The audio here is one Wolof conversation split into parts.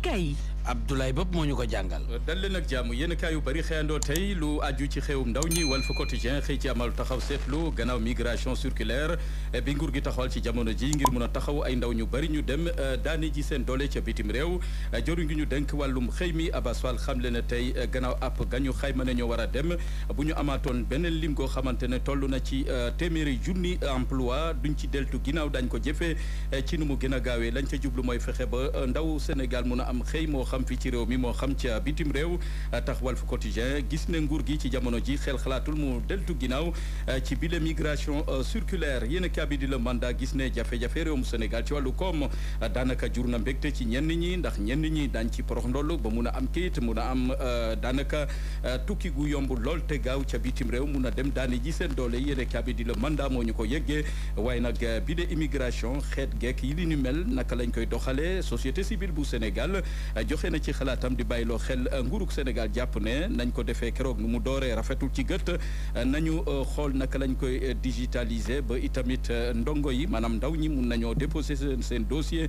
yéenekaay yi. Abdoulaye Bob moo ñu ko jàngal. dal leen ak jàmm yéenekaay yu bari xëyandoo tey lu aju ci xewum ndaw ñi Walf Quotidien xëy ci amal taxaw seetlu gannaaw migration circulaire bi nguur gi taxawal ci jamono ji ngir mun a taxaw ay ndaw ñu bari ñu dem daani ji seen doole ca bitim réew jëriñ gi ñu dénk wàllum xëy mi Abass Fall xamle na tey gannaaw app gañu xayma ne ñoo war a dem bu ñu amaatoon beneen lim goo xamante ne toll na ci téeméeri junni emploi duñ ci deltu ginnaaw dañ ko jëfee ci nu mu gën a gaawee lañ ca jublu mooy fexe ba ndaw Sénégal mun a am xëy moo xam fii ci réew mi moo xam ca bitim réew tax Walf Quotidien gis ne nguur gi ci jamono ji xel xalaatul mu deltu ginnaaw ci bile migration circulaire yéen a bi di la mandat gis ne jafe-jafe réewum Sénégal ci wàllu koom daanaka jur na mbégte ci ñenn ñi ndax ñenn ñi daañ ci porox ndoll ba mun a am kayit mun a am daanaka tukki gu yomb lool te gaaw ca bitim réew mun a dem daani ji seen doole yéen a bi di la mandat moo ñu ko yëggee waaye nag bi de immigration xeet geek yi li ni mel naka lañ koy doxalee société civile bu Sénégal joxe na ci xalaatam di bàyyiloo xel nguurug Sénégal jàpp ne nañ ko defee keroog nu mu dooree rafetul ci gët nañu xool naka lañ koy digitaliser ba itamit ndongo yi maanaam ndaw ñi mun nañoo déposer seen dossier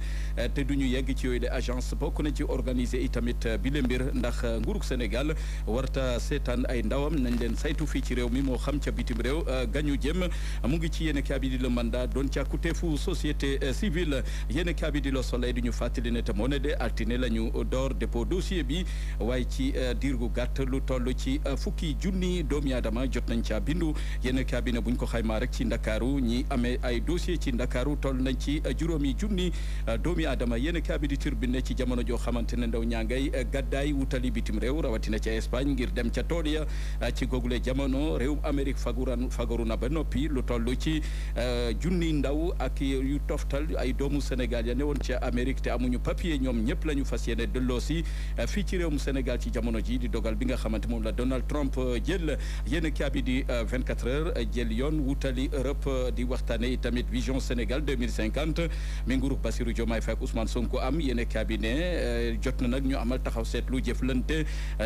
te duñu yegg ci yooyu de agence bokk na ci organiser itamit bi le mbir ndax nguurug Sénégal warta seetaan ay ndawam nañ leen saytu fii ci réew mi moo xam ca bitim réew gañu jëm mu ngi ci yéen kaabi di le mandat doon càkkuteefu société civile yéen kaabi di le soleil di ñu fàttali ne te moo ne de altine la ñu door dépôt dossier bi waaye ci diir gu gàtt lu toll ci fukki junni doomi aadama jot nañ caa bindu yéen cabinet buñ ko xaymaa rek ci ndakaaru ñi amee ay dossier ci ndakaaru toll nañ ci juróomi junni doomi aadama yéen cabinet di turbine ci jamono joo xamante ne ndaw ñaa ngay gàddaay wutali bitim réew rawatina ca Espagne ngir dem ca tool ya ci googule jamono réewum Amérique fagaru na ba noppi lu toll ci junni ndaw ak yu toftal ay doomu Sénégal ya ne woon ca Amérique te amuñu papier ñoom ñëpp la ñu fas yéene delloo si fii ci réewum Sénégal ci jamono ji di dogal bi nga xamante moom la Donald Trump jël yéen kaabi di 24 heures jël yoon wutali Europe di waxtaane itamit vision Sénégal 2050 mi nguurug Bassirou Diomaye Faye ak Ousmane Sonko am yéen kaabi ne jot na nag ñu amal taxaw seetlu jëflante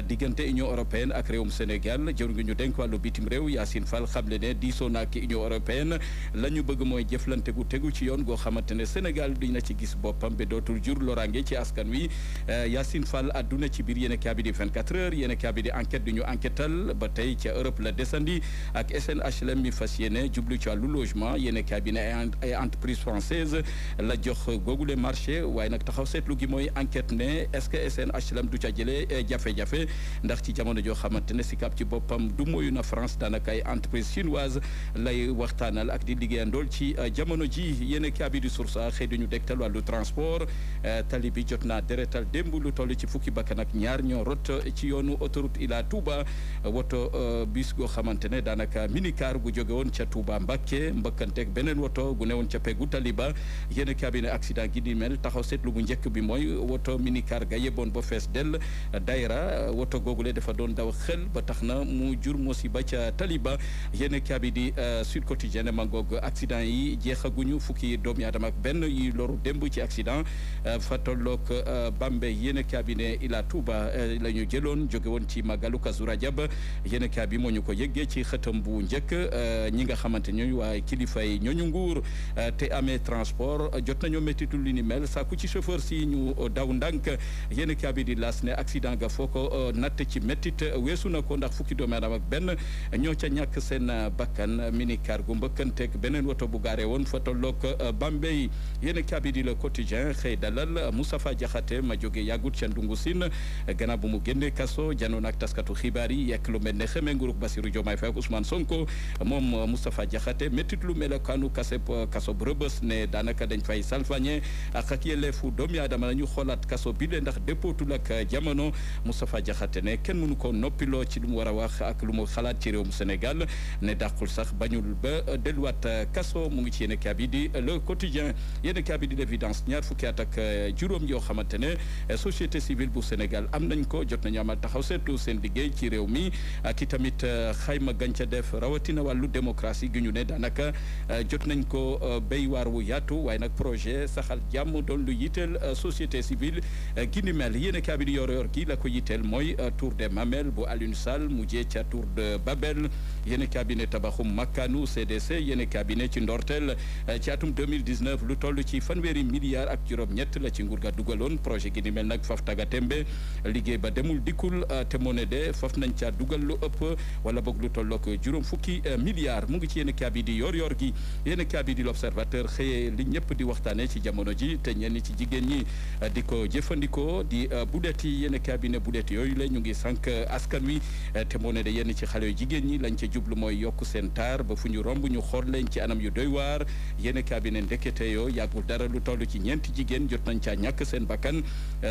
diggante Union européenne ak réewum Sénégal jëru ngi ñu denk wàllu bitim réew Yacine Fall xamle ne diisoo na ak Union européenne la ñu bëgg mooy jëflante gu tegu ci yoon goo xamante ne Sénégal dina ci gis boppam ba dootul jur loraange ci askan wi Yacine Fall adduna ci biir yéen kaabi di 24 heures yéen kaabi di enquête du ñu enquêtal ba tey ca Europe la desandi ak SNHLM mi fas yéene jublu ci wàllu logement yéen kaabi ne ay entreprise française la jox googule marché waaye nag taxaw seetlu gi mooy enquête ne est-ce que SNHLM du ca jëlee jafe-jafe ndax ci jamono joo xamante ne SICAP ci boppam du moyu na France daanaka ay entreprise chinoise lay waxtaanal ak di liggéeyandool ci jamono ji yéen kaabi di source xëy duñu dégtal wàllu transport tali bi jot naa deretal démb lu toll ci fukki bakkan ak ñaar ñoo rot ci yoonu autoroute Ila Touba woto bis goo xamante ne daanaka minicar gu jóge woon ca Touba Mbacké mbëkkanteeg beneen woto gu newoon ca peggu tali ba yéen cabinet accident gi di mel taxaw seetlu bu njëkk bi mooy woto minicar ga yeboon ba fees dell dayra woto googule dafa doon daw xel ba tax na mu jur musiba ca tali ba yéen cabinet di Sud Quotidien ma ngoog accident yi jeexaguñu fukki doomi aadama ak benn yi loru démb ci accident fa tolloog Bambey yéen cabinet Ila Touba la ñu jëloon jóge woon ci Magalu Kazu Rajab yéen bi moo ñu ko yëggee ci xëtam bu njëkk ñi nga xamante ñooñu waaye kilifa yi ñooñu nguur te amee transport jot nañoo méttitu li ni mel sàkku ci chauffeur si ñu daw ndànk yéen bi di las ne accident ga foo ko natt ci méttit weesu na ko ndax fukki doomu aadama ak benn ñoo ca ñàkk seen bakkan minicar gu mbëkkanteeg beneen woto bu gaare woon fa tolloog Bambey yéen bi di Le Quotidien xëy dalal Moustapha Diakhaté ma jóge yàggut ca Ndungu Sine gannaaw bu mu génne kaso janoon ak taskatu xibaar yi yekk lu mel ne xamee nguurug Bassirou Diomaye Faye ak Ousmane Sonko moom Moustapha Diakhaté méttit lu melokaanu kaso bu Rebeuss ne daanaka dañ fay salfañe ak yelleefu doomi aadama la ñu xoolaat kaso bi le ndax dépootul ak jamono Moustapha Diakhaté ne kenn mënu ko noppiloo ci lu mu war a wax ak lu mu xalaat ci réewum Sénégal ne dàqul sax bañul ba delluwaat kaso mu ngi ci yéen kaabi di Le Quotidien yéen kaabi di L'Évidence ñaar fukki at ak juróom yoo xamante ne société civile bu Sénégal am nañ ko jot nañu amal taxaw seetlu seen liggéey ci réew mi ak itamit xayma gànca def rawatina wàllu démocratie gi ñu ne daanaka jot nañ ko béy waar wu yaatu waaye nag projet saxal jàmm doon lu yitteel société civile gi ni mel yéen a bi yor gi la ko yitteel mooy tour des Mamelles bu Alioune Sall mujjee ca tour de Babel yéen a ne tabaxum makkaanu CDC yéen a ci ndorteel ci atum 2019 lu toll ci fanweeri milliards ak juróom-ñett la ci nguur ga dugaloon projet gi ni mel nag nag faf taga tembe liggéey ba demul dikkul te moo ne de faf nañ caa dugal lu ëpp wala boog lu tollook juróom fukki milliards mu ngi ci yéen kaabi di yor gi yéen kaabi di l'observateur xëyee li ñëpp di waxtaane ci jamono ji te ñenn ci jigéen ñi di ko jëfandikoo di budet yi yéen kaabi ne budet yooyu la ñu ngi sànq askan wi te moo ne de yenn ci xale yu jigéen ñi lañ ca jublu mooy yokk seen taar ba fu ñu romb ñu xool leen ci anam yu doy waar yéen kaabi ne ndekete yoo yàggul dara lu toll ci ñeenti jigéen jot nañ caa ñàkk seen bakkan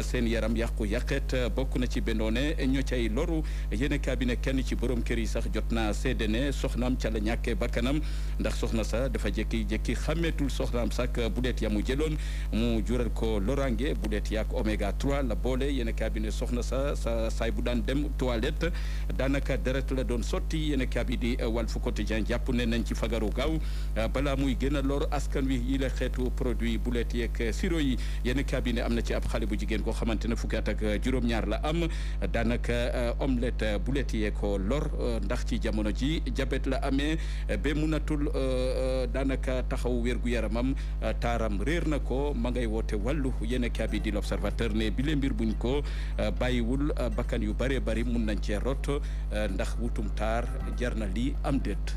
seen yaram yàqu yàqet bokk na ci bendoone ñoo cay loru yéen kaabi ne kenn ci borom kër yi sax jot naa seede ne soxnaam ca la ñàkkee bakkanam ndax soxna sa dafa jékki-jékki xàmmeetul soxnaam sax budet ya mu jëloon mu jural ko lorange budet yaak oméga 3 la boole yéen kaabi ne soxna sa saay bu daan dem toilette daanaka deret la doon sotti yéen kaabi di Walf Quotidien jàpp ne nañ ci fagaru gaaw balaa muy gën a lor askan wi yi la xeetu produit bulet yeeg siro yi yéen kaabi ne am na ci ab xale bu jigéen koo xamante ne fukki at ak juróom-ñaar la am daanaka omelette bulet yee ko lor ndax ci jamono ji jabet la amee ba munatul daanaka taxaw wérgu yaramam taaram réer na ko ma ngay woote wàllu yéen kaabi di l'observateur ne bile mbir buñ ko bàyyiwul bakkan yu bëree bëri mun nañ cee rot ndax wutum taar jar na lii am déet.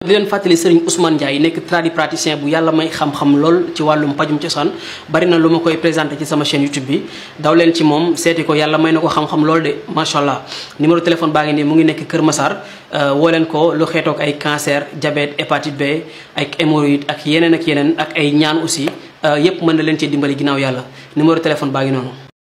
di leen fàttali Serigne Ousmane Ndiaye nekk tradipraticien bu yàlla may xam-xam lool ci wàllum pajum cosaan bari na lu ma koy présenté ci sama chaîne YouTube bi daw leen ci moom seeti ko yàlla may na ko xam-xam lool de macha allah numéro téléphone baa ngi nii mu ngi nekk Kër Massar woo leen ko lu xeetook ay cancer diabète hépatite B ak hémorroïde ak yeneen ak ay ñaan aussi yépp mën na leen ci dimbali ginnaaw yàlla numéro téléphone baa ngi noonu.